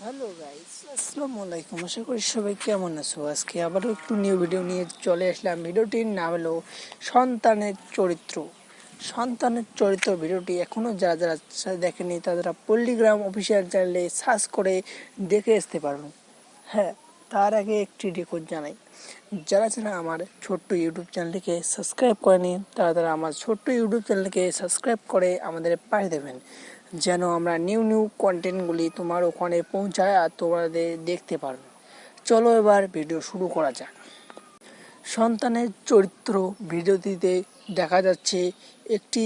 Hello guys, আসসালামু আলাইকুম। আশা করি সবাই কেমন আছো। আজকে আবারও একটু নিউ ভিডিও নিয়ে চলে আসলাম। ভিডিওটির নাম হলো সন্তানের চরিত্র। সন্তানের চরিত্র ভিডিওটি এখনও যারা যারা দেখেনি তারা পল্লীগ্রাম অফিসিয়াল চ্যানেলে সার্চ করে দেখে আসতে পারবেন। হ্যাঁ, তার আগে একটি রিকোয়েস্ট জানাই, যারা যারা আমার ছোট্ট ইউটিউব চ্যানেলটিকে সাবস্ক্রাইব করেনি তারা আমার ছোট্ট ইউটিউব চ্যানেলকে সাবস্ক্রাইব করে আমাদের পাঠিয়ে দেবেন, যেন আমরা নিউ নিউ কন্টেন্টগুলি তোমার ওখানে পৌঁছায় আর তোমাদের দেখতে পারো। চলো এবার ভিডিও শুরু করা যাক। সন্তানের চরিত্র ভিডিওটিতে দেখা যাচ্ছে একটি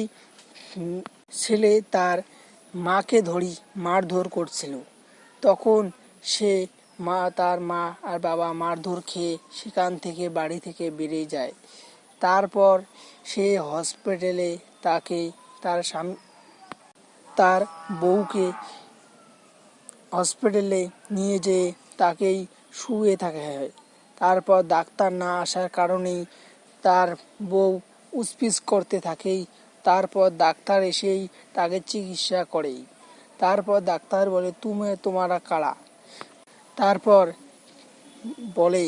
ছেলে তার মাকে মারধর করছিল। তখন সে তার মা আর বাবা মারধর খেয়ে সেখান থেকে বাড়ি থেকে বেরিয়ে যায়। তারপর সে হসপিটালে তার বউকে হসপিটালে নিয়ে যেয়ে তাকেই শুয়ে থাকে হয়। তারপর ডাক্তার না আসার কারণেই তার বউ উসপিস করতে থাকেই। তারপর ডাক্তার এসেই তাকে চিকিৎসা করেই। তারপর ডাক্তার বলে তোমারা কারা। তারপর বলে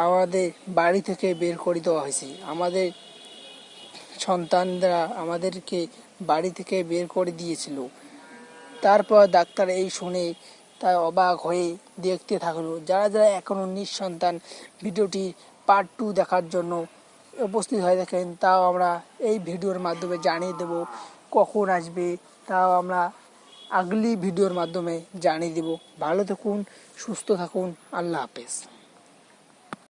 আমাদের বাড়ি থেকে বের করে দেওয়া হয়েছে, আমাদের সন্তানরা আমাদেরকে বাড়ি থেকে বের করে দিয়েছিল। তারপর ডাক্তার এই শুনে তাই অবাক হয়ে দেখতে থাকলো। যারা যারা এখনও নিঃসন্তান ভিডিওটি পার্ট 2 দেখার জন্য উপস্থিত হয়ে থাকেন, তাও আমরা এই ভিডিওর মাধ্যমে জানিয়ে দেব কখন আসবে, তাও আমরা আগলি ভিডিওর মাধ্যমে জানিয়ে দেব। ভালো থাকুন, সুস্থ থাকুন, আল্লাহ হাফেজ।